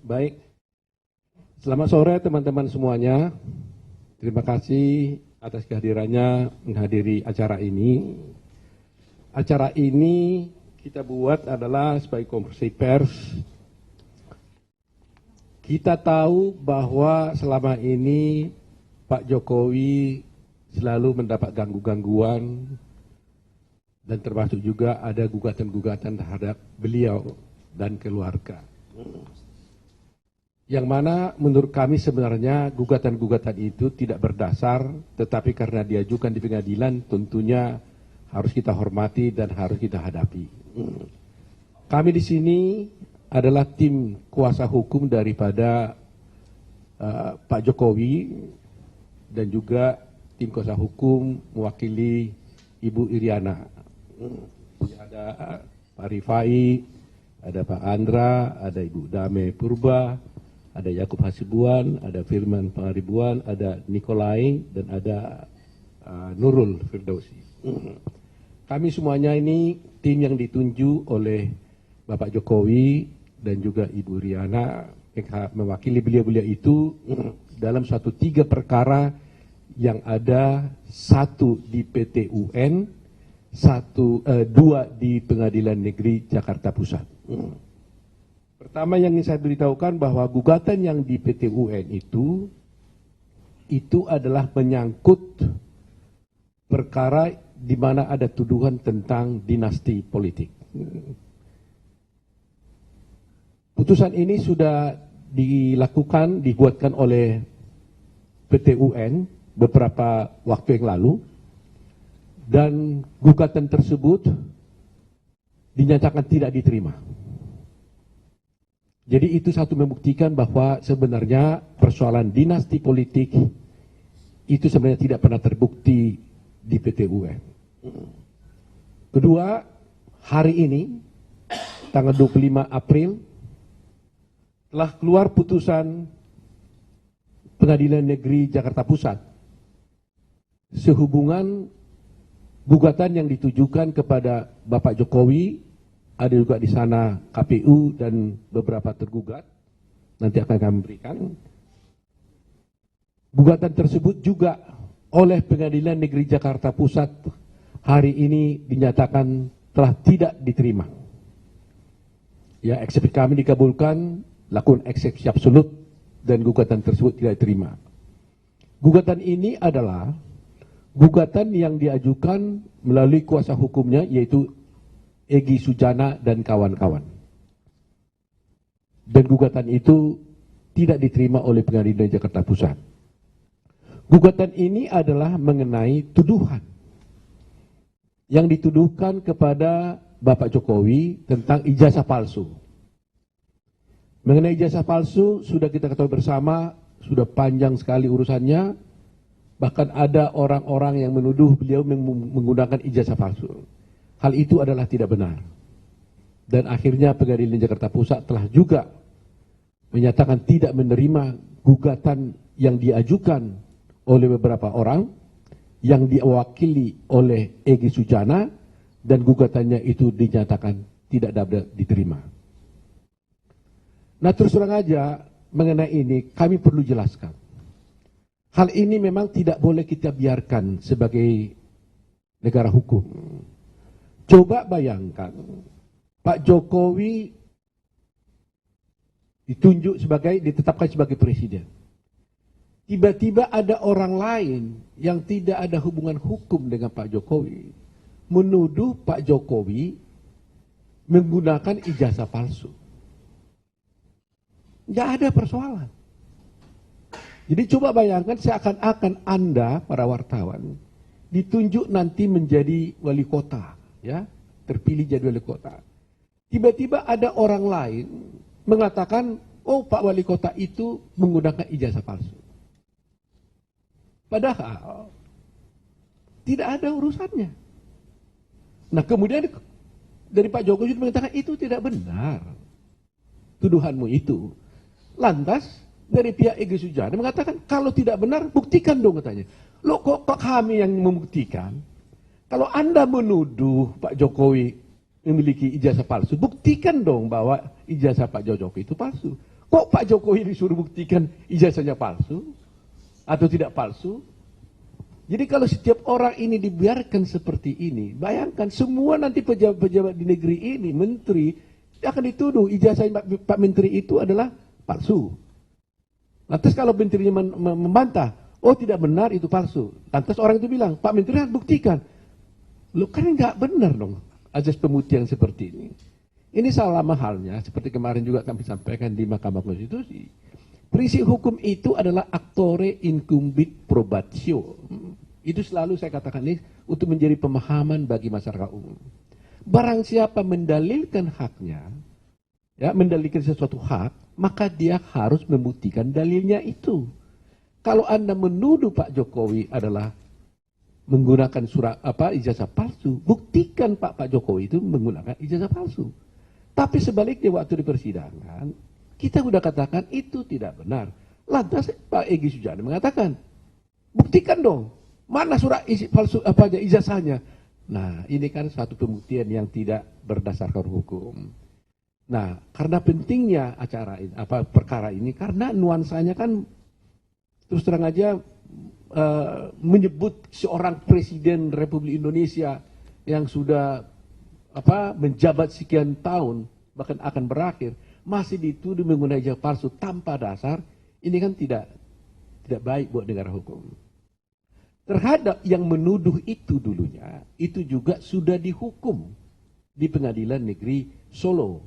Baik, selamat sore teman-teman semuanya. Terima kasih atas kehadirannya menghadiri acara ini. Acara ini kita buat adalah sebagai konferensi pers. Kita tahu bahwa selama ini Pak Jokowi selalu mendapat gangguan dan termasuk juga ada gugatan-gugatan terhadap beliau dan keluarga. Yang mana menurut kami sebenarnya gugatan-gugatan itu tidak berdasar, tetapi karena diajukan di pengadilan tentunya harus kita hormati dan harus kita hadapi. Kami di sini adalah tim kuasa hukum daripada Pak Jokowi dan juga tim kuasa hukum mewakili Ibu Iriana. Ada Pak Rifai, ada Pak Andra, ada Ibu Dame Purba, ada Yakub Hasibuan, ada Firman Pangaribuan, ada Nikolai, dan ada Nurul Firdausi. Kami semuanya ini tim yang ditunjuk oleh Bapak Jokowi dan juga Ibu Riana mewakili beliau-beliau itu dalam suatu 3 perkara yang ada, 1 di PT UN, 2 di Pengadilan Negeri Jakarta Pusat. Pertama yang ingin saya beritahukan bahwa gugatan yang di PT UN itu adalah menyangkut perkara di mana ada tuduhan tentang dinasti politik. Putusan ini sudah dibuatkan oleh PT UN beberapa waktu yang lalu, dan gugatan tersebut dinyatakan tidak diterima. Jadi itu satu membuktikan bahwa sebenarnya persoalan dinasti politik itu sebenarnya tidak pernah terbukti di PT UN. Kedua, hari ini tanggal 25 April telah keluar putusan Pengadilan Negeri Jakarta Pusat sehubungan gugatan yang ditujukan kepada Bapak Jokowi. Ada juga di sana KPU dan beberapa tergugat. Nanti akan kami berikan. Gugatan tersebut juga oleh Pengadilan Negeri Jakarta Pusat hari ini dinyatakan telah tidak diterima. Ya, eksepsi kami dikabulkan, lakukan eksepsi absolut dan gugatan tersebut tidak diterima. Gugatan ini adalah gugatan yang diajukan melalui kuasa hukumnya, yaitu Egy Sujana dan kawan-kawan. Dan gugatan itu tidak diterima oleh Pengadilan Jakarta Pusat. Gugatan ini adalah mengenai tuduhan yang dituduhkan kepada Bapak Jokowi tentang ijazah palsu. Mengenai ijazah palsu sudah kita ketahui bersama, sudah panjang sekali urusannya. Bahkan ada orang-orang yang menuduh beliau menggunakan ijazah palsu. Hal itu adalah tidak benar. Dan akhirnya Pengadilan Jakarta Pusat telah juga menyatakan tidak menerima gugatan yang diajukan oleh beberapa orang yang diwakili oleh Egy Sujana, dan gugatannya itu dinyatakan tidak dapat diterima. Nah, terus terang aja mengenai ini kami perlu jelaskan. Hal ini memang tidak boleh kita biarkan sebagai negara hukum. Coba bayangkan, Pak Jokowi ditetapkan sebagai presiden. Tiba-tiba ada orang lain yang tidak ada hubungan hukum dengan Pak Jokowi menuduh Pak Jokowi menggunakan ijazah palsu. Nggak ada persoalan. Jadi coba bayangkan seakan-akan Anda, para wartawan, ditunjuk nanti menjadi wali kota. Ya, terpilih jadi wali kota. Tiba-tiba ada orang lain mengatakan, oh Pak Wali Kota itu menggunakan ijazah palsu. Padahal tidak ada urusannya. Nah, kemudian dari Pak Jokowi mengatakan itu tidak benar tuduhanmu itu. Lantas dari pihak Egy Sujana mengatakan kalau tidak benar buktikan dong, katanya. Loh, kok kami yang membuktikan? Kalau Anda menuduh Pak Jokowi memiliki ijazah palsu, buktikan dong bahwa ijazah Pak Jokowi itu palsu. Kok Pak Jokowi disuruh buktikan ijazahnya palsu atau tidak palsu? Jadi kalau setiap orang ini dibiarkan seperti ini, bayangkan semua nanti pejabat-pejabat di negeri ini, menteri, akan dituduh ijazah Pak Menteri itu adalah palsu. Lantas kalau menterinya membantah, oh tidak benar itu palsu. Lantas orang itu bilang, Pak Menteri harus buktikan. Loh kan nggak benar dong azas pembuktian seperti ini. Ini sama halnya seperti kemarin juga kami sampaikan di Mahkamah Konstitusi. Prinsip hukum itu adalah actore incumbit probatio. Itu selalu saya katakan ini untuk menjadi pemahaman bagi masyarakat umum. Barang siapa mendalilkan haknya, ya, mendalilkan sesuatu hak, maka dia harus membuktikan dalilnya itu. Kalau Anda menuduh Pak Jokowi adalah menggunakan ijazah palsu, buktikan Pak Jokowi itu menggunakan ijazah palsu. Tapi sebaliknya waktu di persidangan, kita sudah katakan itu tidak benar. Lantas Pak Egy Sujana mengatakan, buktikan dong, mana surat palsu ijazahnya. Nah, ini kan satu pembuktian yang tidak berdasarkan hukum. Nah, karena pentingnya perkara ini, karena nuansanya kan terus terang aja menyebut seorang presiden Republik Indonesia yang sudah menjabat sekian tahun, bahkan akan berakhir, masih dituduh menggunakan ijazah palsu tanpa dasar, ini kan tidak baik buat negara hukum. Terhadap yang menuduh itu dulunya, itu juga sudah dihukum di Pengadilan Negeri Solo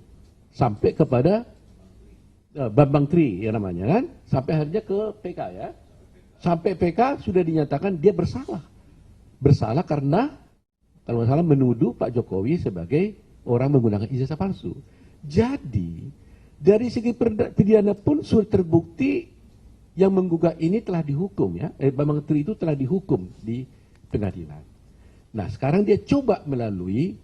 sampai kepada Bambang Tri yang namanya kan, sampai akhirnya ke PK ya. Sampai PK sudah dinyatakan dia bersalah. Bersalah karena kalau nggak salah menuduh Pak Jokowi sebagai orang menggunakan ijazah palsu. Jadi dari segi pidana pun sudah terbukti yang menggugat ini telah dihukum ya. Bambang Tri itu telah dihukum di pengadilan. Nah sekarang dia coba melalui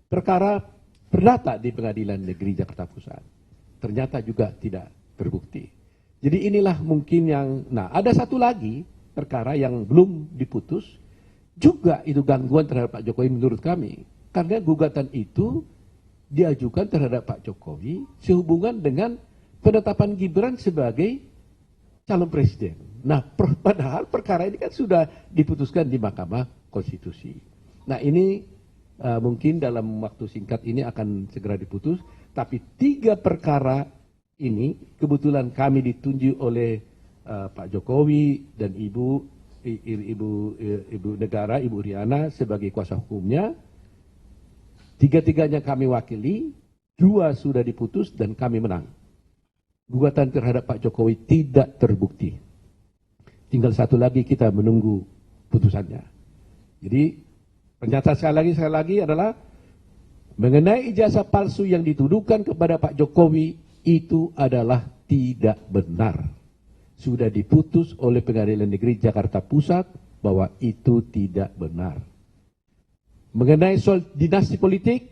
perkara perdata di Pengadilan Negeri Jakarta Pusat. Ternyata juga tidak terbukti. Jadi inilah mungkin yang, nah ada satu lagi perkara yang belum diputus, juga itu gangguan terhadap Pak Jokowi menurut kami. Karena gugatan itu diajukan terhadap Pak Jokowi sehubungan dengan penetapan Gibran sebagai calon presiden. Nah padahal perkara ini kan sudah diputuskan di Mahkamah Konstitusi. Nah ini mungkin dalam waktu singkat ini akan segera diputus, tapi 3 perkara ini kebetulan kami ditunjuk oleh Pak Jokowi dan Ibu Negara, Ibu Riana sebagai kuasa hukumnya. 3-tiganya kami wakili, 2 sudah diputus dan kami menang. Gugatan terhadap Pak Jokowi tidak terbukti. Tinggal 1 lagi kita menunggu putusannya. Jadi pernyataan sekali lagi adalah mengenai ijazah palsu yang dituduhkan kepada Pak Jokowi itu adalah tidak benar. Sudah diputus oleh Pengadilan Negeri Jakarta Pusat bahwa itu tidak benar. Mengenai soal dinasti politik,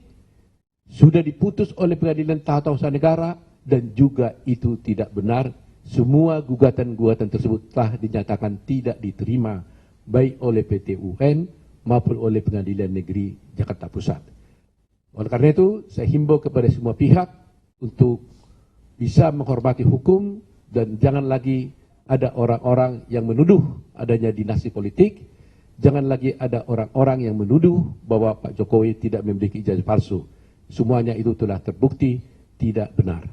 sudah diputus oleh Pengadilan Tata Usaha Negara dan juga itu tidak benar. Semua gugatan-gugatan tersebut telah dinyatakan tidak diterima baik oleh PT UN maupun oleh Pengadilan Negeri Jakarta Pusat. Oleh karena itu, saya himbau kepada semua pihak untuk bisa menghormati hukum dan jangan lagi ada orang-orang yang menuduh adanya dinasti politik. Jangan lagi ada orang-orang yang menuduh bahwa Pak Jokowi tidak memiliki ijazah palsu. Semuanya itu telah terbukti tidak benar.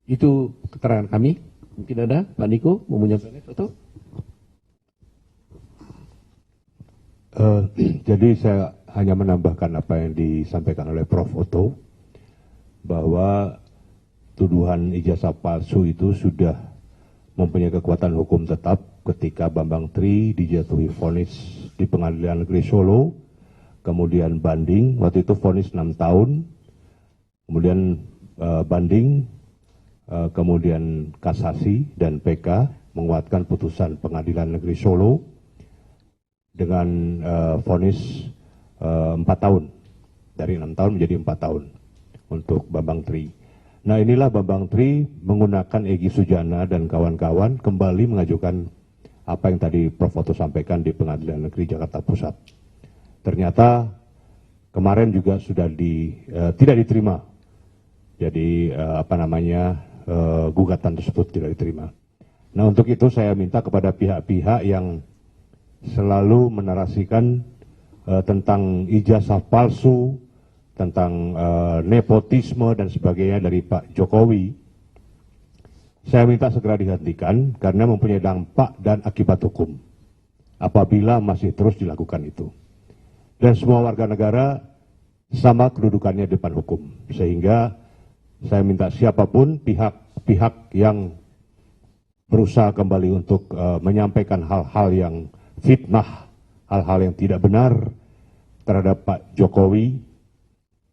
Itu keterangan kami. Mungkin ada Pak Niko mau menyampaikan sesuatu? Jadi saya hanya menambahkan apa yang disampaikan oleh Prof. Otto, bahwa tuduhan ijazah palsu itu sudah mempunyai kekuatan hukum tetap ketika Bambang Tri dijatuhi vonis di Pengadilan Negeri Solo, kemudian banding, waktu itu vonis 6 tahun, kemudian banding, kemudian kasasi dan PK menguatkan putusan Pengadilan Negeri Solo dengan vonis 4 tahun, dari 6 tahun menjadi 4 tahun untuk Bambang Tri. Nah inilah Bambang Tri menggunakan Egy Sujana dan kawan-kawan kembali mengajukan apa yang tadi Prof. Otto sampaikan di Pengadilan Negeri Jakarta Pusat. Ternyata kemarin juga sudah tidak diterima. Jadi gugatan tersebut tidak diterima. Nah, untuk itu saya minta kepada pihak-pihak yang selalu menarasikan tentang ijazah palsu, tentang nepotisme dan sebagainya dari Pak Jokowi, saya minta segera dihentikan karena mempunyai dampak dan akibat hukum apabila masih terus dilakukan itu. Dan semua warga negara sama kedudukannya di depan hukum, sehingga saya minta siapapun pihak-pihak yang berusaha kembali untuk menyampaikan hal-hal yang fitnah, hal-hal yang tidak benar terhadap Pak Jokowi,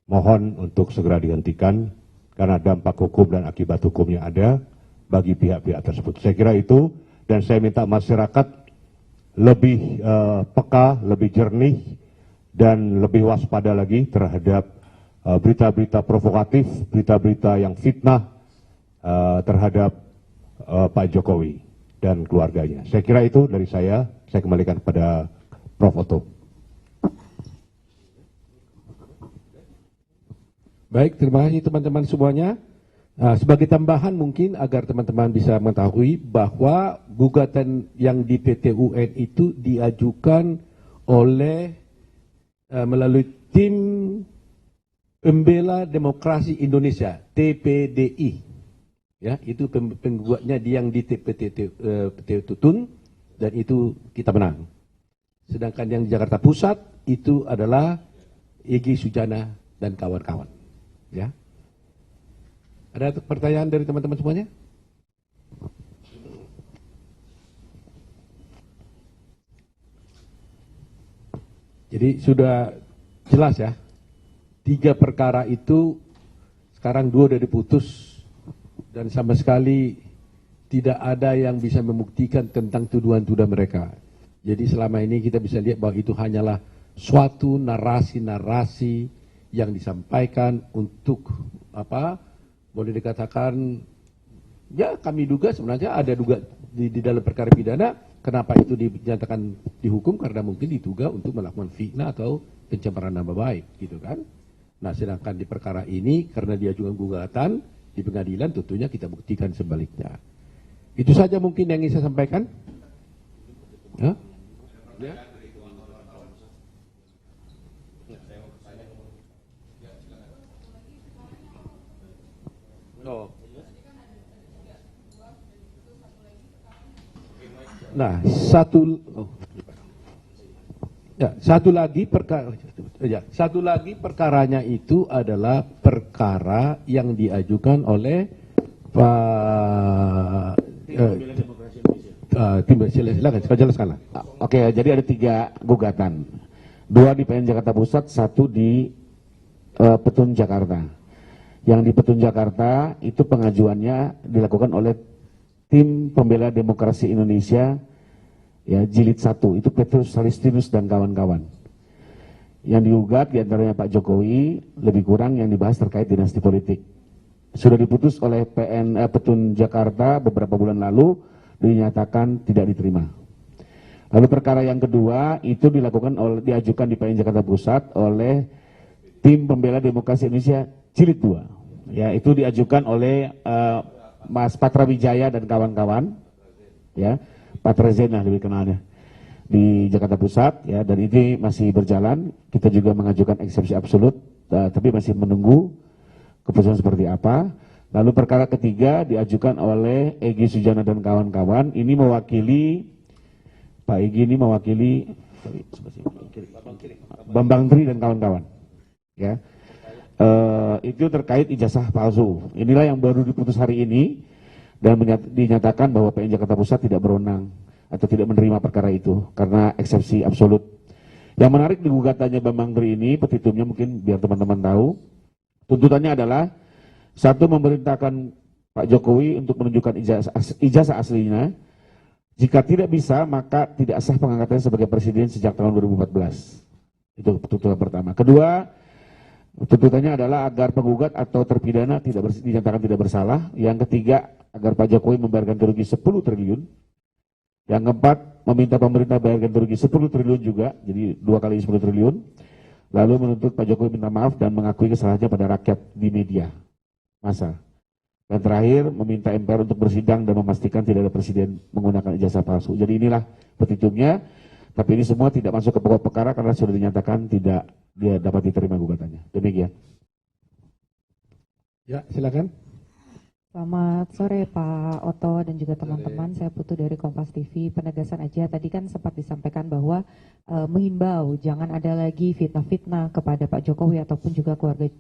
mohon untuk segera dihentikan karena dampak hukum dan akibat hukumnya ada bagi pihak-pihak tersebut. Saya kira itu, dan saya minta masyarakat lebih peka, lebih jernih, dan lebih waspada lagi terhadap berita-berita provokatif, berita-berita yang fitnah terhadap Pak Jokowi dan keluarganya. Saya kira itu dari saya kembalikan kepada Prof. Otto. Baik, terima kasih teman-teman semuanya. Sebagai tambahan mungkin agar teman-teman bisa mengetahui bahwa gugatan yang di PT UN itu diajukan oleh melalui tim Pembela Demokrasi Indonesia, TPDI. Ya, itu penggugatnya yang di PT Tutun, dan itu kita menang. Sedangkan yang di Jakarta Pusat itu adalah Egy Sujana dan kawan-kawan. Ya. Ada pertanyaan dari teman-teman semuanya? Jadi sudah jelas ya, 3 perkara itu sekarang 2 sudah diputus dan sama sekali tidak ada yang bisa membuktikan tentang tuduhan-tuduhan mereka. Jadi selama ini kita bisa lihat bahwa itu hanyalah suatu narasi-narasi yang disampaikan untuk apa? Boleh dikatakan ya kami duga sebenarnya ada duga di dalam perkara pidana. Kenapa itu dinyatakan dihukum? Karena mungkin diduga untuk melakukan fitnah atau pencemaran nama baik, gitu kan? Nah, sedangkan di perkara ini karena diajukan gugatan di pengadilan, tentunya kita buktikan sebaliknya. Itu saja mungkin yang ingin saya sampaikan. Hah? Ya? Oh. Nah, satu lagi perkaranya itu adalah perkara yang diajukan oleh Pak silakan jelaskan. Oke, jadi ada 3 gugatan, 2 di PN Jakarta Pusat, 1 di Petun Jakarta. Yang di Petun Jakarta itu pengajuannya dilakukan oleh Tim Pembela Demokrasi Indonesia, ya, Jilid 1, itu Petrus Salistinus dan kawan-kawan. Yang digugat diantaranya Pak Jokowi, lebih kurang yang dibahas terkait dinasti politik. Sudah diputus oleh PN Petun Jakarta beberapa bulan lalu, dinyatakan tidak diterima. Lalu perkara yang kedua itu diajukan di PN Jakarta Pusat oleh Tim Pembela Demokrasi Indonesia Jilid 2. Ya, itu diajukan oleh Mas Patra Wijaya dan kawan-kawan, ya, Patra Zena lebih kenalnya, di Jakarta Pusat, ya, dan ini masih berjalan. Kita juga mengajukan eksepsi absolut, tapi masih menunggu keputusan seperti apa. Lalu perkara ketiga diajukan oleh Egy Sujana dan kawan-kawan. Ini mewakili Pak Egy, ini mewakili Bambang Tri dan kawan-kawan, ya. Itu terkait ijazah palsu. Inilah yang baru diputus hari ini dan dinyatakan bahwa PN Jakarta Pusat tidak berwenang atau tidak menerima perkara itu karena eksepsi absolut. Yang menarik di gugatannya Bambang Tri ini, petitumnya mungkin biar teman-teman tahu, tuntutannya adalah 1, memerintahkan Pak Jokowi untuk menunjukkan ijazah aslinya. Jika tidak bisa, maka tidak sah pengangkatannya sebagai presiden sejak tahun 2014. Itu tuntutan pertama. Kedua, tuntutannya adalah agar penggugat atau terpidana dinyatakan tidak bersalah. Yang ketiga, agar Pak Jokowi membayarkan kerugian 10 triliun. Yang keempat, meminta pemerintah bayarkan kerugian 10 triliun juga, jadi 2 kali 10 triliun. Lalu menuntut Pak Jokowi minta maaf dan mengakui kesalahannya pada rakyat di media massa. Dan terakhir, meminta MPR untuk bersidang dan memastikan tidak ada presiden menggunakan ijazah palsu. Jadi inilah petitumnya, tapi ini semua tidak masuk ke pokok perkara karena sudah dinyatakan tidak dia dapat diterima gugatannya. Demikian. Ya, silakan. Selamat sore Pak Oto dan juga teman-teman, saya Putu dari Kompas TV. Penegasan aja, tadi kan sempat disampaikan bahwa menghimbau jangan ada lagi fitnah-fitnah kepada Pak Jokowi ataupun juga keluarga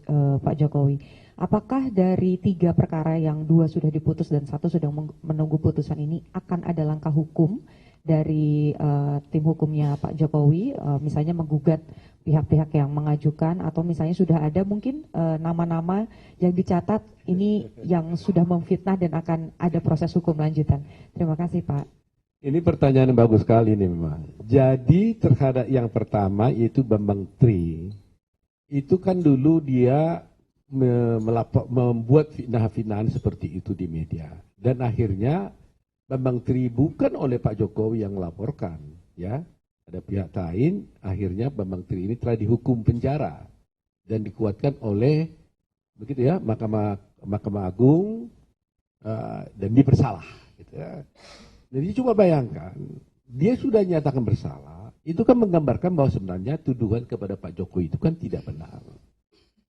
Pak Jokowi. Apakah dari 3 perkara yang 2 sudah diputus dan 1 sedang menunggu putusan ini akan ada langkah hukum dari tim hukumnya Pak Jokowi, misalnya menggugat pihak-pihak yang mengajukan, atau misalnya sudah ada mungkin nama-nama yang dicatat ini yang sudah memfitnah dan akan ada proses hukum lanjutan. Terima kasih Pak. Ini pertanyaan yang bagus sekali nih memang. Jadi terhadap yang pertama yaitu Bambang Tri, itu kan dulu dia membuat fitnah-fitnahan seperti itu di media. Dan akhirnya Bambang Tri bukan oleh Pak Jokowi yang melaporkan, ya. Ada pihak lain, akhirnya Bambang Tri ini telah dihukum penjara dan dikuatkan oleh begitu ya Mahkamah Agung dan dipersalah. Gitu ya. Jadi coba bayangkan, dia sudah nyatakan bersalah, itu kan menggambarkan bahwa sebenarnya tuduhan kepada Pak Jokowi itu kan tidak benar.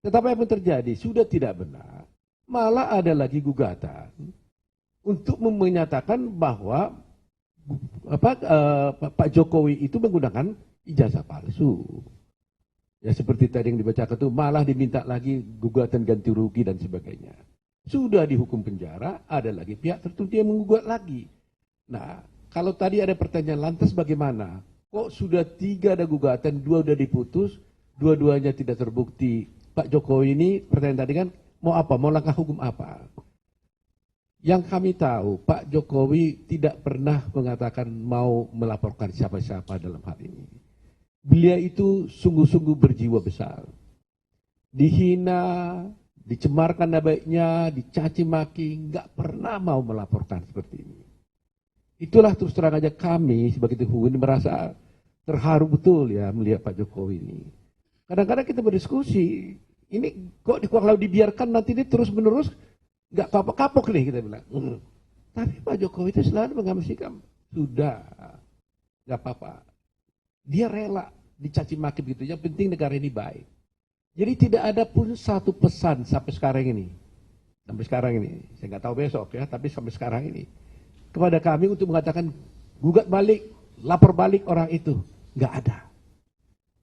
Tetapi apa yang terjadi? Sudah tidak benar, malah ada lagi gugatan untuk menyatakan bahwa Pak Jokowi itu menggunakan ijazah palsu. Ya seperti tadi yang dibacakan itu, malah diminta lagi gugatan ganti rugi dan sebagainya. Sudah dihukum penjara, ada lagi pihak tertentu yang menggugat lagi. Nah, kalau tadi ada pertanyaan lantas bagaimana? Kok sudah 3 ada gugatan, 2 sudah diputus, 2-duanya tidak terbukti. Pak Jokowi ini, pertanyaan tadi kan, mau apa? Mau langkah hukum apa? Yang kami tahu, Pak Jokowi tidak pernah mengatakan mau melaporkan siapa-siapa dalam hal ini. Beliau itu sungguh-sungguh berjiwa besar. Dihina, dicemarkan nama-baiknya, dicaci maki, nggak pernah mau melaporkan seperti ini. Itulah terus terang aja kami sebagai tim hukum ini merasa terharu betul ya melihat Pak Jokowi ini. Kadang-kadang kita berdiskusi, ini kok kalau dibiarkan nanti ini terus-menerus nggak kapok-kapok nih kita bilang. Tapi Pak Jokowi itu selalu mengambil sikap, sudah, nggak apa-apa. Dia rela dicaci maki begitu, yang penting negara ini baik. Jadi tidak ada pun satu pesan sampai sekarang ini. Saya nggak tahu besok ya, tapi sampai sekarang ini. Kepada kami untuk mengatakan, gugat balik, lapor balik orang itu. Nggak ada.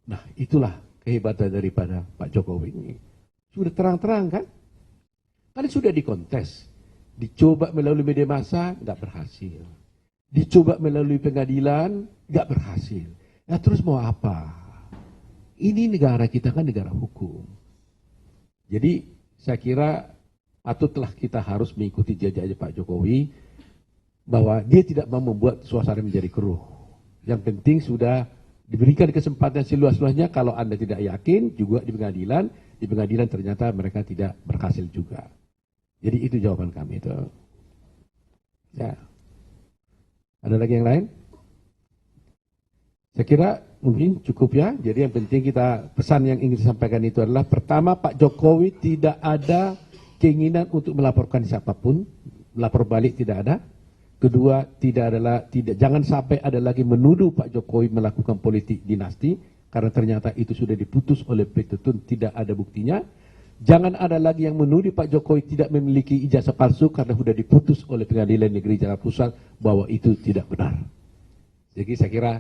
Nah itulah kehebatan daripada Pak Jokowi ini. Sudah terang-terang kan? Kan sudah dikontes, dicoba melalui media massa, nggak berhasil. Dicoba melalui pengadilan, nggak berhasil. Ya terus mau apa? Ini negara kita kan negara hukum. Jadi saya kira patutlah kita harus mengikuti jejak Pak Jokowi, bahwa dia tidak mau membuat suasana menjadi keruh. Yang penting sudah diberikan kesempatan seluas-luasnya. Kalau Anda tidak yakin, juga di pengadilan ternyata mereka tidak berhasil juga. Jadi itu jawaban kami itu. Ya. Ada lagi yang lain? Saya kira mungkin cukup ya. Jadi yang penting kita, pesan yang ingin disampaikan itu adalah, pertama, Pak Jokowi tidak ada keinginan untuk melaporkan siapapun, melapor balik tidak ada. Kedua, jangan sampai ada lagi menuduh Pak Jokowi melakukan politik dinasti, karena ternyata itu sudah diputus oleh Petun, tidak ada buktinya. Jangan ada lagi yang menuduh Pak Jokowi tidak memiliki ijazah palsu, karena sudah diputus oleh Pengadilan Negeri Jakarta Pusat bahwa itu tidak benar. Jadi saya kira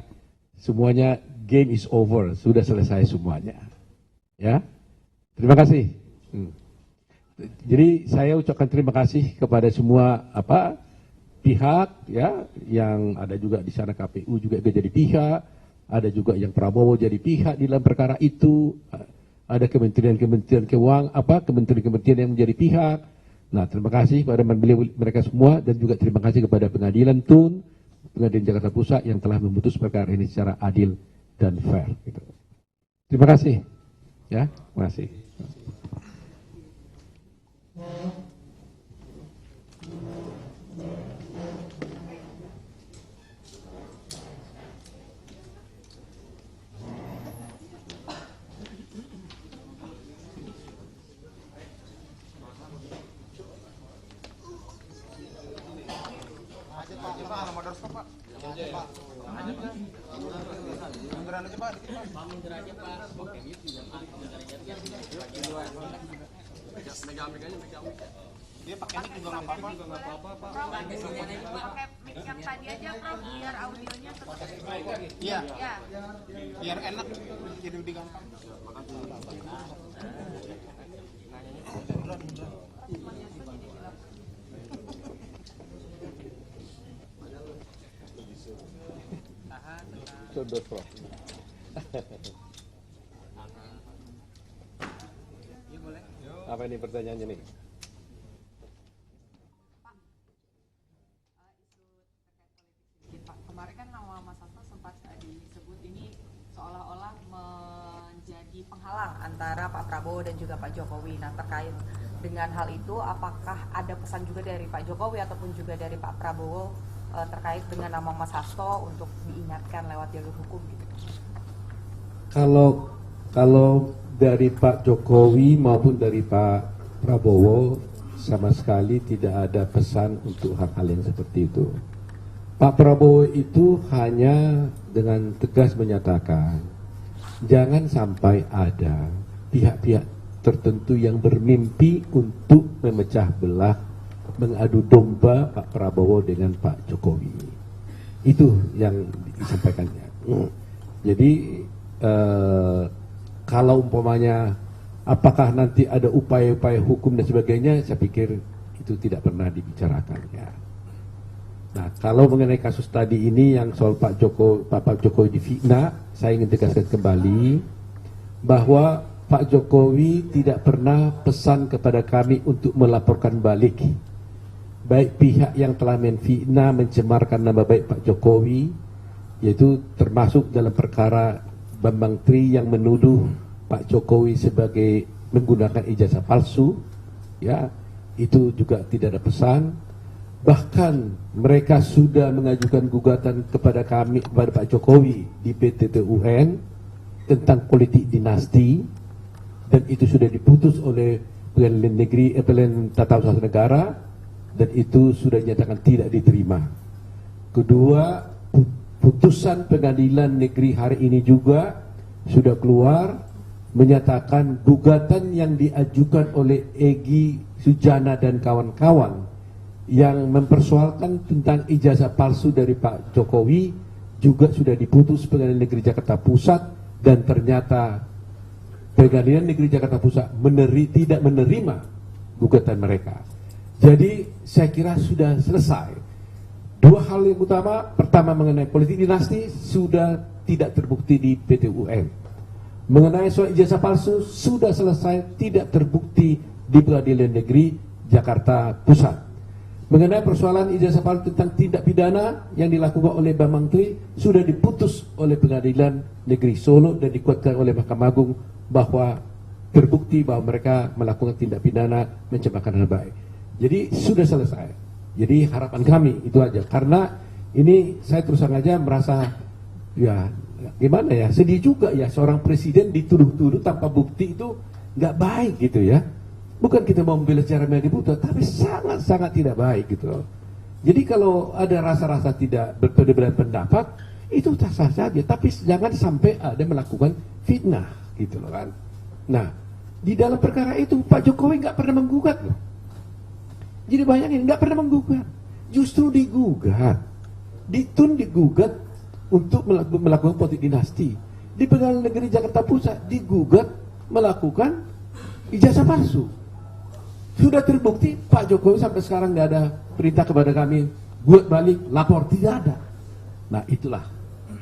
semuanya game is over, sudah selesai semuanya. Ya, terima kasih. Jadi saya ucapkan terima kasih kepada semua pihak ya, yang ada juga di sana KPU juga jadi pihak, ada juga yang Prabowo jadi pihak di dalam perkara itu. Ada kementerian keuangan, kementerian yang menjadi pihak. Nah, terima kasih kepada mereka semua, dan juga terima kasih kepada Pengadilan Tun, Pengadilan Jakarta Pusat yang telah memutus perkara ini secara adil dan fair. Gitu. Terima kasih. Ya, terima kasih. Dia pakai mic juga nggak apa-apa. Pakai mic yang tadi aja, Prof, biar audionya tetap. Iya. Ya. Biar enak, jadi lebih gampang. Apa ini pertanyaannya nih? Pak, kemarin kan nama Mas Hasto sempat disebut ini seolah-olah menjadi penghalang antara Pak Prabowo dan juga Pak Jokowi. Nah, terkait dengan hal itu, apakah ada pesan juga dari Pak Jokowi ataupun juga dari Pak Prabowo terkait dengan nama Mas Hasto untuk diingatkan lewat jalur hukum gitu? Kalau dari Pak Jokowi maupun dari Pak Prabowo sama sekali tidak ada pesan untuk hal-hal yang seperti itu. Pak Prabowo itu hanya dengan tegas menyatakan jangan sampai ada pihak-pihak tertentu yang bermimpi untuk memecah belah, mengadu domba Pak Prabowo dengan Pak Jokowi. Itu yang disampaikannya. Jadi kalau umpamanya apakah nanti ada upaya-upaya hukum dan sebagainya, saya pikir itu tidak pernah dibicarakan ya. Nah, kalau mengenai kasus tadi ini yang soal Pak Jokowi difitnah, saya ingin tegaskan kembali bahwa Pak Jokowi tidak pernah pesan kepada kami untuk melaporkan balik baik pihak yang telah menfitnah, mencemarkan nama baik Pak Jokowi, yaitu termasuk dalam perkara Bambang Tri yang menuduh Pak Jokowi sebagai menggunakan ijazah palsu, ya, itu juga tidak ada pesan. Bahkan mereka sudah mengajukan gugatan kepada kami, kepada Pak Jokowi di PT-TUN tentang politik dinasti, dan itu sudah diputus oleh Pengadilan Negeri, Pengadilan Tata Usaha Negara, dan itu sudah dinyatakan tidak diterima. Kedua, putusan Pengadilan Negeri hari ini juga sudah keluar menyatakan gugatan yang diajukan oleh Egy Sujana dan kawan-kawan yang mempersoalkan tentang ijazah palsu dari Pak Jokowi juga sudah diputus Pengadilan Negeri Jakarta Pusat, dan ternyata Pengadilan Negeri Jakarta Pusat tidak menerima gugatan mereka. Jadi saya kira sudah selesai. Dua hal yang utama, pertama mengenai politik dinasti sudah tidak terbukti di PT-UN. Mengenai soal ijazah palsu sudah selesai, tidak terbukti di Pengadilan Negeri Jakarta Pusat. Mengenai persoalan ijazah palsu tentang tindak pidana yang dilakukan oleh Bambang Tri sudah diputus oleh Pengadilan Negeri Solo dan dikuatkan oleh Mahkamah Agung bahwa terbukti bahwa mereka melakukan tindak pidana mencemarkan nama baik. Jadi sudah selesai. Jadi harapan kami itu aja, karena ini saya terus terang aja merasa ya gimana ya, sedih juga ya seorang presiden dituduh-tuduh tanpa bukti, itu nggak baik gitu ya. Bukan kita mau membela secara media, tapi sangat-sangat tidak baik gitu loh. Jadi kalau ada rasa-rasa tidak berbeda pendapat, itu sah-sah saja, tapi jangan sampai ada melakukan fitnah gitu loh kan. Nah, di dalam perkara itu Pak Jokowi nggak pernah menggugat loh. Jadi bayangin, nggak pernah menggugat, justru digugat, digugat untuk melakukan politik dinasti. Di Pengadilan Negeri Jakarta Pusat digugat melakukan ijazah palsu. Sudah terbukti, Pak Jokowi sampai sekarang nggak ada perintah kepada kami buat balik, lapor, tidak ada. Nah, itulah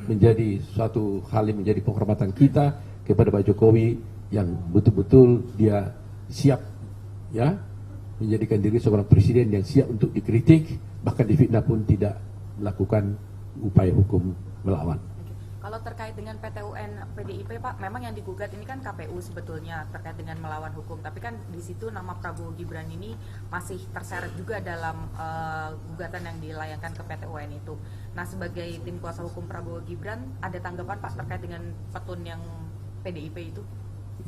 menjadi suatu hal yang menjadi penghormatan kita kepada Pak Jokowi yang betul-betul dia siap ya menjadikan diri seorang presiden yang siap untuk dikritik, bahkan difitnah pun tidak melakukan upaya hukum melawan. Kalau terkait dengan PT-UN PDIP, Pak, memang yang digugat ini kan KPU sebetulnya terkait dengan melawan hukum, tapi kan di situ nama Prabowo Gibran ini masih terseret juga dalam gugatan yang dilayangkan ke PT-UN itu. Nah, sebagai tim kuasa hukum Prabowo Gibran, ada tanggapan Pak terkait dengan petun yang PDIP itu?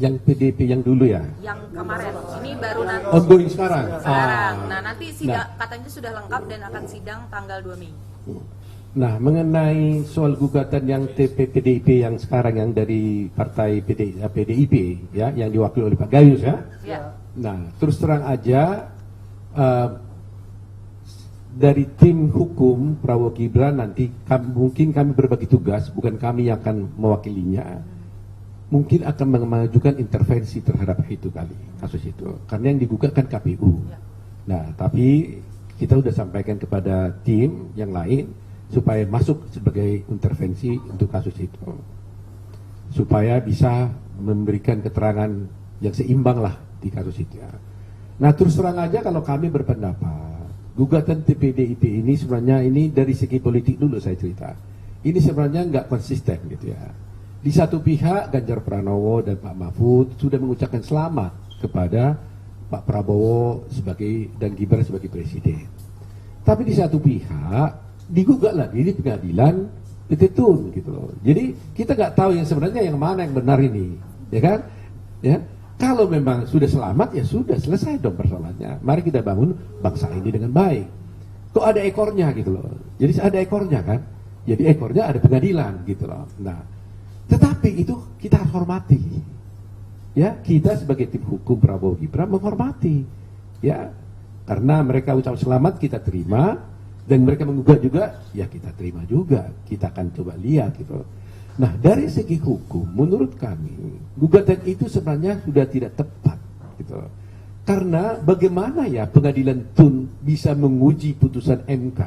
Yang PDIP yang dulu ya? Yang kemarin, ini baru nanti. Ongoing sekarang? Sekarang. Nah, nanti sidang katanya sudah lengkap dan akan sidang tanggal 2 Mei. Nah, mengenai soal gugatan yang PDIP yang sekarang yang dari partai PDIP ya, yang diwakili oleh Pak Gayus ya. Ya. Nah, terus terang aja dari tim hukum Prabowo Gibran nanti mungkin kami berbagi tugas, bukan kami yang akan mewakilinya. Mungkin akan mengajukan intervensi terhadap itu kali kasus itu, karena yang digugat kan KPU. Nah, tapi kita sudah sampaikan kepada tim yang lain supaya masuk sebagai intervensi untuk kasus itu, supaya bisa memberikan keterangan yang seimbang lah di kasus itu ya. Nah, terus terang aja kalau kami berpendapat gugatan PDIP ini sebenarnya ini dari segi politik dulu saya cerita, ini sebenarnya nggak konsisten gitu ya. Di satu pihak Ganjar Pranowo dan Pak Mahfud sudah mengucapkan selamat kepada Pak Prabowo dan Gibran sebagai presiden, tapi di satu pihak digugat lagi di pengadilan Petitun gitu loh. Jadi kita nggak tahu yang sebenarnya yang mana yang benar ini, ya kan? Ya, kalau memang sudah selamat ya sudah selesai dong persoalannya. Mari kita bangun bangsa ini dengan baik. Kok ada ekornya gitu loh? Jadi ada ekornya kan? Jadi ekornya ada pengadilan gitu loh. Nah, tetapi itu kita harus hormati. Ya, kita sebagai tim hukum Prabowo Gibran menghormati. Ya, karena mereka ucap selamat kita terima. Dan mereka menggugat juga, ya kita terima juga, kita akan coba lihat gitu. Nah, dari segi hukum, menurut kami gugatan itu sebenarnya sudah tidak tepat gitu. Karena bagaimana ya pengadilan TUN bisa menguji putusan MK?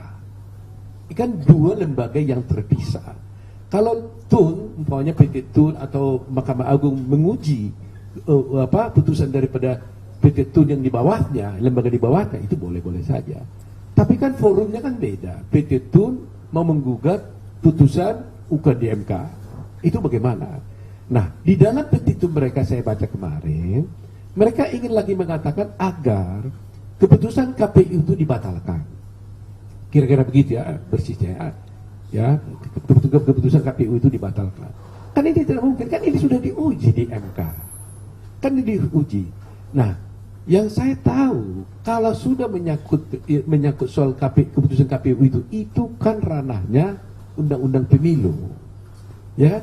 Kan dua lembaga yang terpisah. Kalau TUN, umpamanya PT TUN atau Mahkamah Agung menguji putusan daripada PT TUN yang di bawahnya, lembaga di bawahnya, itu boleh-boleh saja. Tapi kan forumnya kan beda. PT TUN mau menggugat putusan UK di MK. Itu bagaimana? Nah, di dalam petitum mereka saya baca kemarin, mereka ingin lagi mengatakan agar keputusan KPU itu dibatalkan. Kira-kira begitu ya, bersihnya ya. Keputusan KPU itu dibatalkan. Kan ini tidak mungkin, kan ini sudah diuji di MK. Kan ini diuji. Nah, yang saya tahu kalau sudah menyangkut soal keputusan KPU itu kan ranahnya undang-undang pemilu, ya.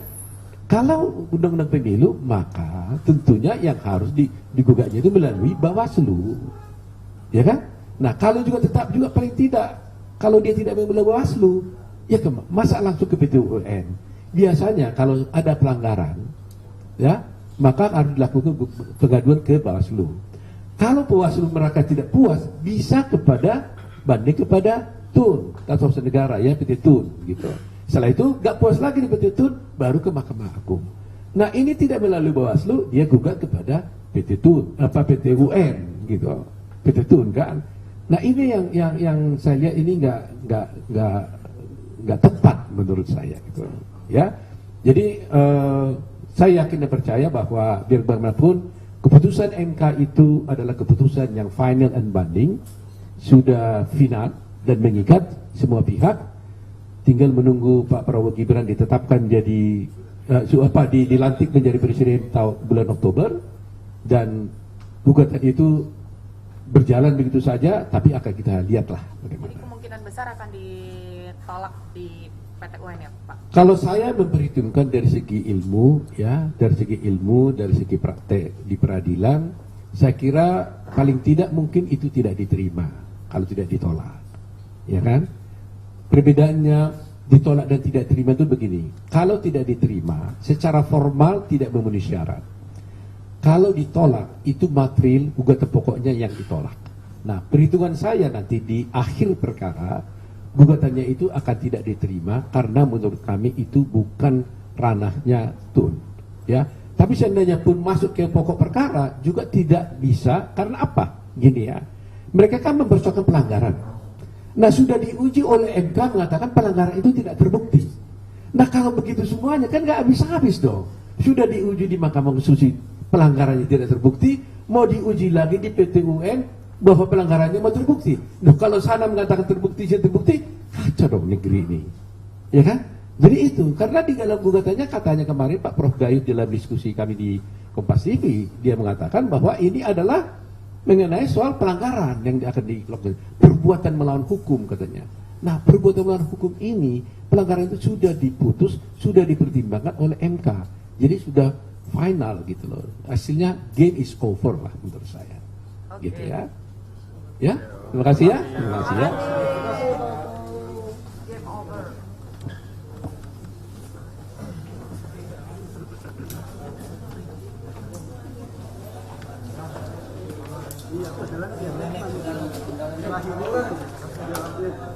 Kalau undang-undang pemilu maka tentunya yang harus digugatnya itu melalui Bawaslu, ya kan? Nah, kalau juga tetap juga paling tidak kalau dia tidak melalui Bawaslu, ya masa langsung ke PT UN. Biasanya kalau ada pelanggaran, ya maka harus dilakukan pengaduan ke Bawaslu. Kalau Bawaslu mereka tidak puas, bisa banding kepada TUN, Tata Usaha Negara ya, PT TUN gitu. Setelah itu nggak puas lagi di PT TUN, baru ke Mahkamah Agung. Nah, ini tidak melalui Bawaslu, dia gugat kepada PT TUN, PT UN gitu, PT TUN kan. Nah, ini yang saya lihat ini nggak tepat menurut saya gitu ya. Jadi saya yakin dan percaya bahwa biar bagaimanapun keputusan MK itu adalah keputusan yang final and binding, sudah final dan mengikat semua pihak. Tinggal menunggu Pak Prabowo Gibran ditetapkan jadi dilantik menjadi presiden bulan Oktober, dan gugatan itu berjalan begitu saja. Tapi akan kita lihatlah bagaimana. Jadi kemungkinan besar akan ditolak di PT UN ya, Pak? Kalau saya memperhitungkan dari segi ilmu, ya, dari segi praktek di peradilan, saya kira paling tidak mungkin itu tidak diterima kalau tidak ditolak, ya kan? Perbedaannya ditolak dan tidak diterima itu begini. Kalau tidak diterima, secara formal tidak memenuhi syarat. Kalau ditolak, itu material gugatan pokoknya yang ditolak. Nah, perhitungan saya nanti di akhir perkara, gugatannya itu akan tidak diterima karena menurut kami itu bukan ranahnya TUN, ya. Tapi seandainya pun masuk ke pokok perkara juga tidak bisa. Karena apa? Gini ya, mereka kan mempersoalkan pelanggaran. Nah, sudah diuji oleh MK mengatakan pelanggaran itu tidak terbukti. Nah, kalau begitu semuanya kan nggak habis-habis dong. Sudah diuji di Mahkamah Konstitusi pelanggarannya tidak terbukti, mau diuji lagi di PT UN bahwa pelanggarannya mau terbukti. Nah, kalau sana mengatakan terbukti, kacau dong negeri ini, ya kan? Jadi itu, karena di dalam gugatannya katanya kemarin Pak Prof Gayus dalam diskusi kami di Kompas TV, dia mengatakan bahwa ini adalah mengenai soal pelanggaran yang akan dilakukan, perbuatan melawan hukum katanya. Nah, perbuatan melawan hukum ini, pelanggaran itu sudah diputus, sudah dipertimbangkan oleh MK. Jadi sudah final gitu loh. Hasilnya game is over lah menurut saya. Gitu ya. Ya, terima kasih ya. Terima kasih ya. Game over. Iya, terakhir